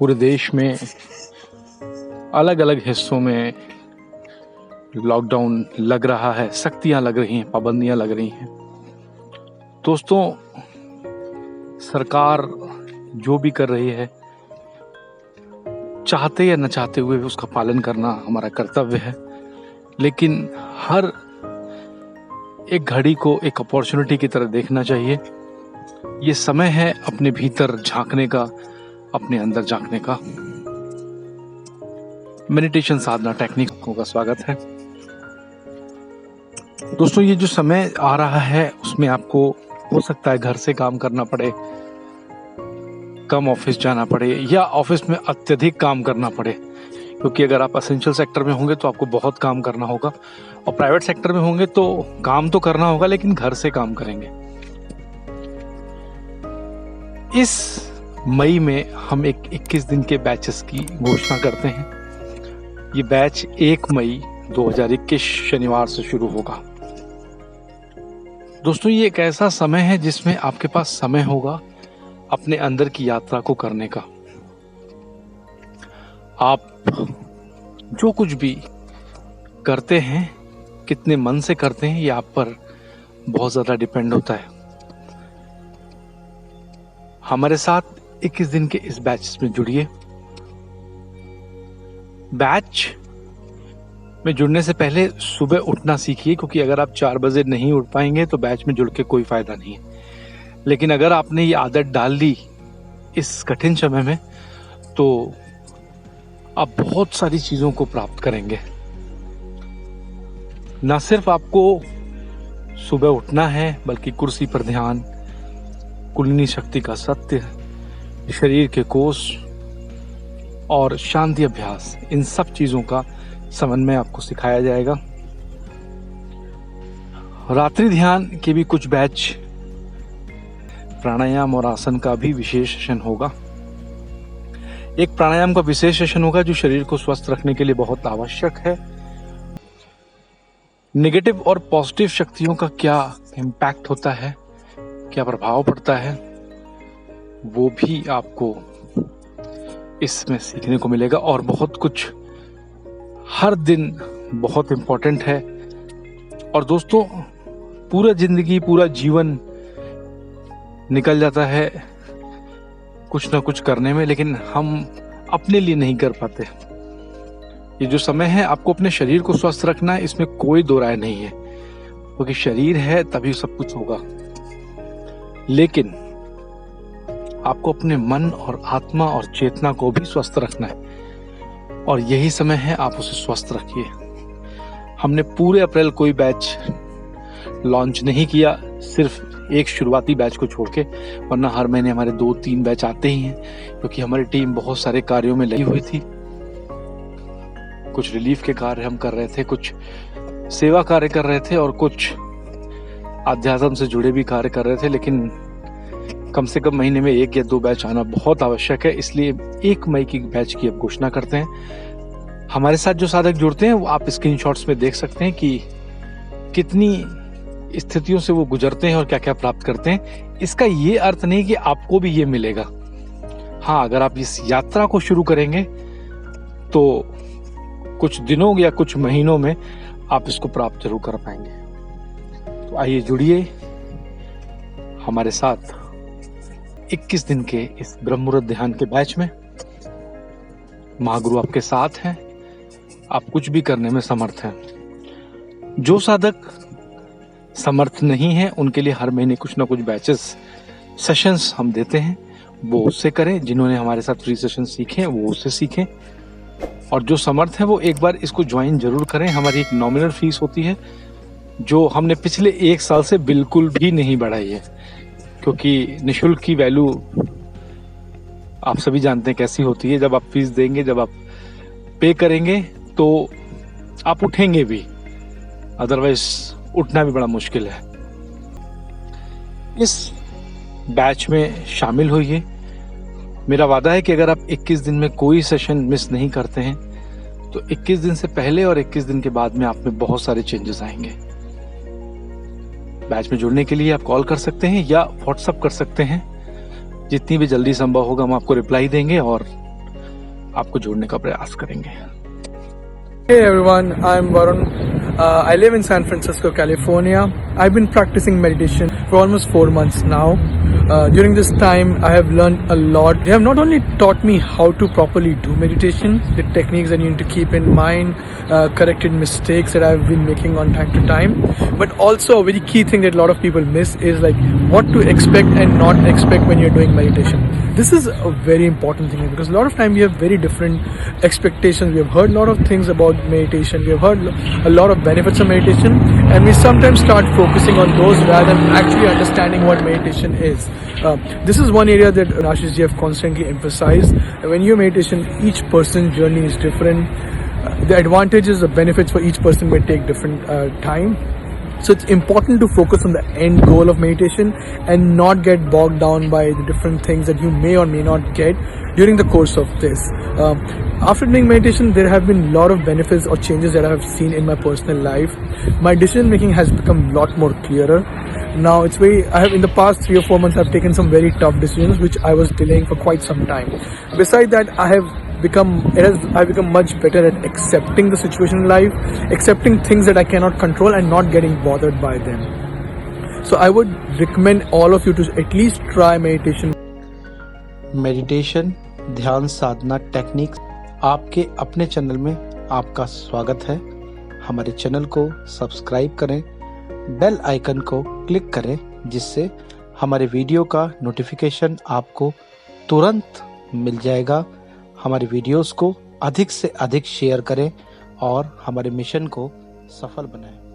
पूरे देश में अलग अलग हिस्सों में लॉकडाउन लग रहा है, सख्तियां लग रही हैं, पाबंदियां लग रही हैं। दोस्तों, सरकार जो भी कर रही है, चाहते या न चाहते हुए उसका पालन करना हमारा कर्तव्य है। लेकिन हर एक घड़ी को एक अपॉर्चुनिटी की तरह देखना चाहिए। ये समय है अपने भीतर झांकने का, अपने अंदर झांकने का। मेडिटेशन साधना टेक्निकों का स्वागत है। दोस्तों, ये जो समय आ रहा है उसमें आपको हो सकता है घर से काम करना पड़े, कम ऑफिस जाना पड़े या ऑफिस में अत्यधिक काम करना पड़े, क्योंकि अगर आप एसेंशियल सेक्टर में होंगे तो आपको बहुत काम करना होगा और प्राइवेट सेक्टर में होंगे तो काम तो करना होगा लेकिन घर से काम करेंगे। इस मई में हम एक 21 दिन के बैचेस की घोषणा करते हैं। ये बैच 1 मई 2021 शनिवार से शुरू होगा। दोस्तों, ये एक ऐसा समय है जिसमें आपके पास समय होगा अपने अंदर की यात्रा को करने का। आप जो कुछ भी करते हैं, कितने मन से करते हैं, ये आप पर बहुत ज्यादा डिपेंड होता है। हमारे साथ 21 दिन के इस बैच में जुड़िए। बैच में जुड़ने से पहले सुबह उठना सीखिए, क्योंकि अगर आप 4 बजे नहीं उठ पाएंगे तो बैच में जुड़ के कोई फायदा नहीं है। लेकिन अगर आपने ये आदत डाल ली इस कठिन समय में, तो आप बहुत सारी चीजों को प्राप्त करेंगे। न सिर्फ आपको सुबह उठना है, बल्कि कुर्सी पर ध्यान, कुंडलिनी शक्ति का सत्य, शरीर के कोष और शांति अभ्यास, इन सब चीजों का समन्वय आपको सिखाया जाएगा। रात्रि ध्यान के भी कुछ बैच, प्राणायाम और आसन का भी विशेष सेशन होगा। एक प्राणायाम का विशेष सेशन होगा जो शरीर को स्वस्थ रखने के लिए बहुत आवश्यक है। नेगेटिव और पॉजिटिव शक्तियों का क्या इम्पैक्ट होता है, क्या प्रभाव पड़ता है, वो भी आपको इसमें सीखने को मिलेगा। और बहुत कुछ, हर दिन बहुत इंपॉर्टेंट है। और दोस्तों, पूरा जिंदगी, पूरा जीवन निकल जाता है कुछ ना कुछ करने में, लेकिन हम अपने लिए नहीं कर पाते। ये जो समय है, आपको अपने शरीर को स्वस्थ रखना है, इसमें कोई दो राय नहीं है, क्योंकि शरीर है तभी सब कुछ होगा। लेकिन आपको अपने मन और आत्मा और चेतना को भी स्वस्थ रखना है, और यही समय है, आप उसे स्वस्थ रखिए। हमने पूरे अप्रैल कोई बैच लॉन्च नहीं किया, सिर्फ एक शुरुआती बैच को छोड़ के, वरना हर महीने हमारे 2-3 बैच आते ही हैं, क्योंकि हमारी टीम बहुत सारे कार्यों में लगी हुई थी। कुछ रिलीफ के कार्य हम कर रहे थे, कुछ सेवा कार्य कर रहे थे और कुछ अध्यात्म से जुड़े भी कार्य कर रहे थे। लेकिन कम से कम महीने में 1 या 2 बैच आना बहुत आवश्यक है, इसलिए 1 मई की बैच की अब घोषणा करते हैं। हमारे साथ जो साधक जुड़ते हैं वो आप स्क्रीनशॉट्स में देख सकते हैं कि कितनी स्थितियों से वो गुजरते हैं और क्या क्या प्राप्त करते हैं। इसका ये अर्थ नहीं कि आपको भी ये मिलेगा। हाँ, अगर आप इस यात्रा को शुरू करेंगे तो कुछ दिनों या कुछ महीनों में आप इसको प्राप्त जरूर कर पाएंगे। तो आइए जुड़िए हमारे साथ 21 दिन के इस ब्रह्म मुहूर्त ध्यान के बैच में। महागुरु आपके साथ हैं, आप कुछ भी करने में समर्थ हैं। जो साधक समर्थ नहीं है उनके लिए हर महीने कुछ ना कुछ बैचेस, सेशंस हम देते हैं, वो उससे करें। जिन्होंने हमारे साथ फ्री सेशन सीखे वो उससे सीखें, और जो समर्थ है वो एक बार इसको ज्वाइन जरूर करें। हमारी एक नॉमिनल फीस होती है जो हमने पिछले 1 साल से बिल्कुल भी नहीं बढ़ाई है, क्योंकि निशुल्क की वैल्यू आप सभी जानते हैं कैसी होती है। जब आप फीस देंगे, जब आप पे करेंगे तो आप उठेंगे भी, अदरवाइज उठना भी बड़ा मुश्किल है। इस बैच में शामिल होइए। मेरा वादा है कि अगर आप 21 दिन में कोई सेशन मिस नहीं करते हैं तो 21 दिन से पहले और 21 दिन के बाद में आप में बहुत सारे चेंजेस आएंगे। बैच में जुड़ने के लिए आप कॉल कर सकते हैं या व्हाट्सएप कर सकते हैं। जितनी भी जल्दी संभव होगा हम आपको रिप्लाई देंगे और आपको जोड़ने का प्रयास करेंगे। Hey everyone, I'm Varun. I live in San Francisco, California. I've been practicing meditation for almost 4 months now. During this time, I have learned a lot. They have not only taught me how to properly do meditation, the techniques that you need to keep in mind, corrected mistakes that I've been making on time to time, but also a very key thing that a lot of people miss is like what to expect and not expect when you're doing meditation. This is a very important thing because a lot of time we have very different expectations. We have heard a lot of things about meditation. We have heard a lot of benefits of meditation, and we sometimes start focusing on those rather than actually understanding what meditation is. This is one area that Ashish ji have constantly emphasized. When you meditation, each person's journey is different. The advantages, the benefits for each person may take different time. So it's important to focus on the end goal of meditation and not get bogged down by the different things that you may or may not get during the course of this. After doing meditation, there have been a lot of benefits or changes that I have seen in my personal life. My decision making has become a lot more clearer. Now I have in the past 3 or 4 months I've taken some very tough decisions which I was delaying for quite some time. Besides that, I've become much better at accepting the situation in life, accepting things that I cannot control and not getting bothered by them. So I would recommend all of you to at least try meditation. Meditation, ध्यान साधना techniques आपके अपने channel में आपका स्वागत है। हमारे channel को subscribe करें, बेल आइकन को क्लिक करें जिससे हमारे वीडियो का नोटिफिकेशन आपको तुरंत मिल जाएगा। हमारे वीडियोस को अधिक से अधिक शेयर करें और हमारे मिशन को सफल बनाएं।